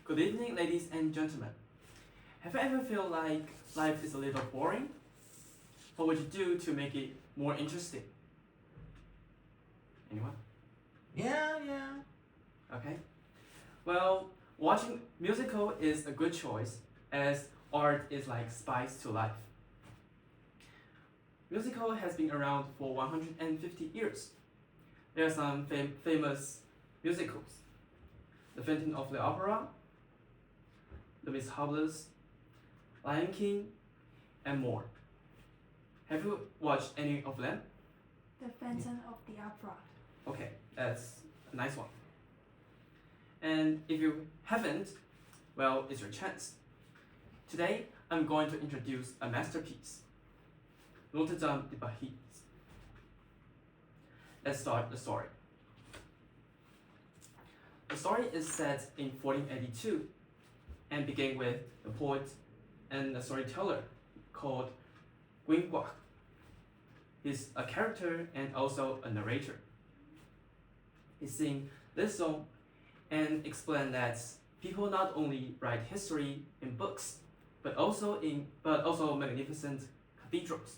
Good evening, ladies and gentlemen. Have you ever felt like life is a little boring? What would you do to make it more interesting? Anyone? Yeah. Okay. Well, watching musical is a good choice as art is like spice to life. Musical has been around for 150 years. There are some famous musicals. The Phantom of the Opera, The Misérables, Lion King, and more. Have you watched any of them? The Phantom of the Opera. Okay, that's a nice one. And if you haven't, well, it's your chance. Today, I'm going to introduce a masterpiece, Notre Dame de Paris. Let's start the story. The story is set in 1482 and begin with a poet and a storyteller called Gringoire. He's a character and also a narrator. He sings this song and explain that people not only write history in books, but also magnificent cathedrals.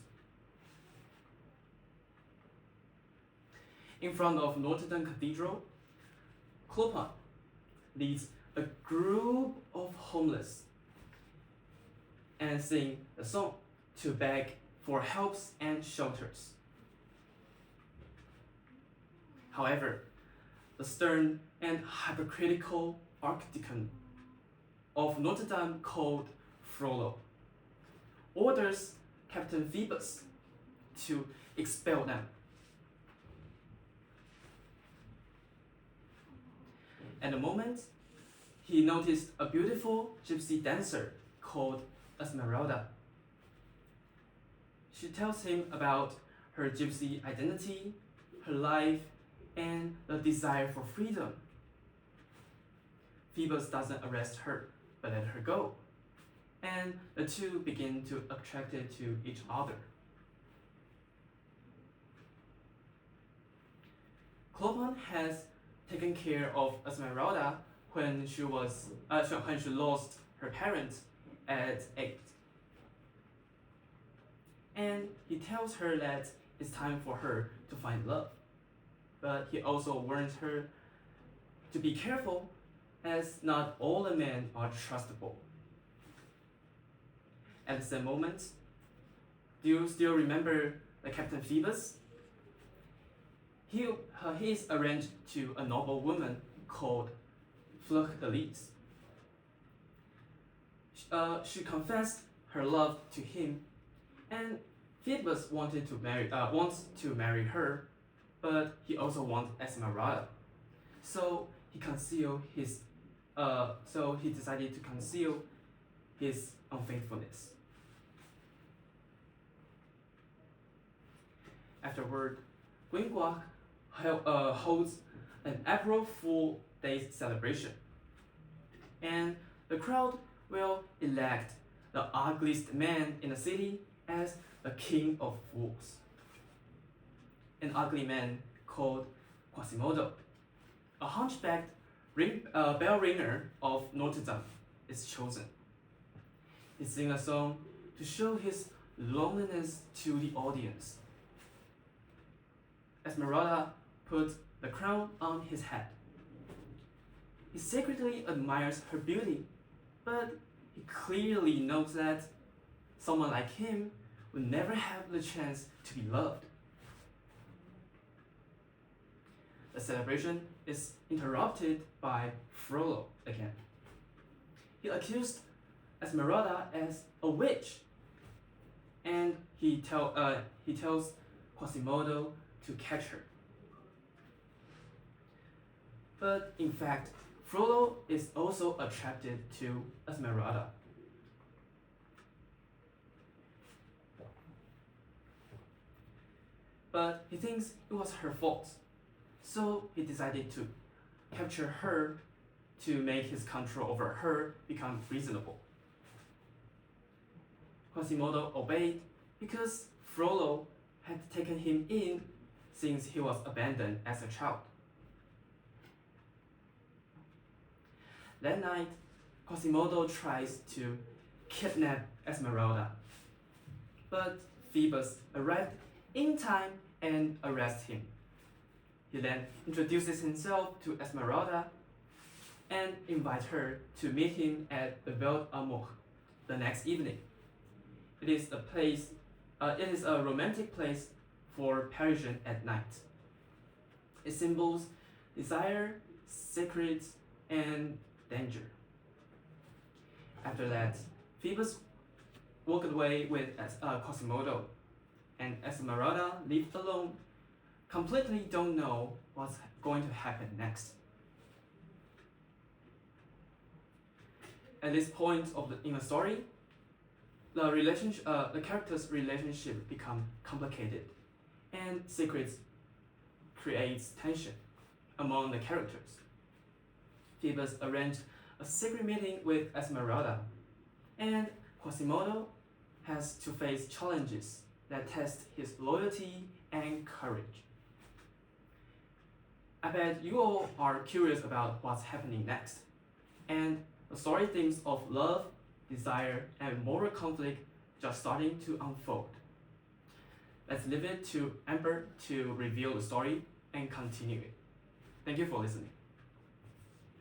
In front of Notre Dame Cathedral, Clopin leads a group of homeless and sing a song to beg for helps and shelters. However, the stern and hypocritical archdeacon of Notre Dame called Frollo orders Captain Phoebus to expel them. At the moment, he noticed a beautiful gypsy dancer called Esmeralda. She tells him about her gypsy identity, her life, and the desire for freedom. Phoebus doesn't arrest her, but let her go, and the two begin to attracted to each other. Clopin has taken care of Esmeralda when she lost her parents at 8. And he tells her that it's time for her to find love. But he also warns her to be careful, as not all the men are trustable. At the same moment, do you still remember the Captain Phoebus? He is arranged to a noble woman called Fleur de Lis. She confessed her love to him, and Phoebus wants to marry her, but he also wants Esmeralda. So he decided to conceal his unfaithfulness. Afterward, Gringoire holds an April Fool Day celebration, and the crowd will elect the ugliest man in the city as the king of fools. An ugly man called Quasimodo, a hunchbacked bell ringer of Notre Dame, is chosen. He sings a song to show his loneliness to the audience. Esmeralda puts the crown on his head. He secretly admires her beauty, but he clearly knows that someone like him would never have the chance to be loved. The celebration is interrupted by Frollo again. He accused Esmeralda as a witch, and he tells Quasimodo to catch her. But in fact, Frollo is also attracted to Esmeralda. But he thinks it was her fault, so he decided to capture her to make his control over her become reasonable. Quasimodo obeyed because Frollo had taken him in since he was abandoned as a child. That night, Quasimodo tries to kidnap Esmeralda, but Phoebus arrived in time and arrests him. He then introduces himself to Esmeralda and invites her to meet him at the Belle Amour the next evening. It is a romantic place for Parisian at night. It symbols desire, secrets, and danger. After that, Phoebus walked away with Quasimodo, and Esmeralda lived alone, completely don't know what's going to happen next. At this point in the story, the characters' relationship become complicated, and secrets creates tension among the characters. Phoebus arranged a secret meeting with Esmeralda, and Quasimodo has to face challenges that test his loyalty and courage. I bet you all are curious about what's happening next, and the story themes of love, desire, and moral conflict just starting to unfold. Let's leave it to Amber to reveal the story and continue it. Thank you for listening.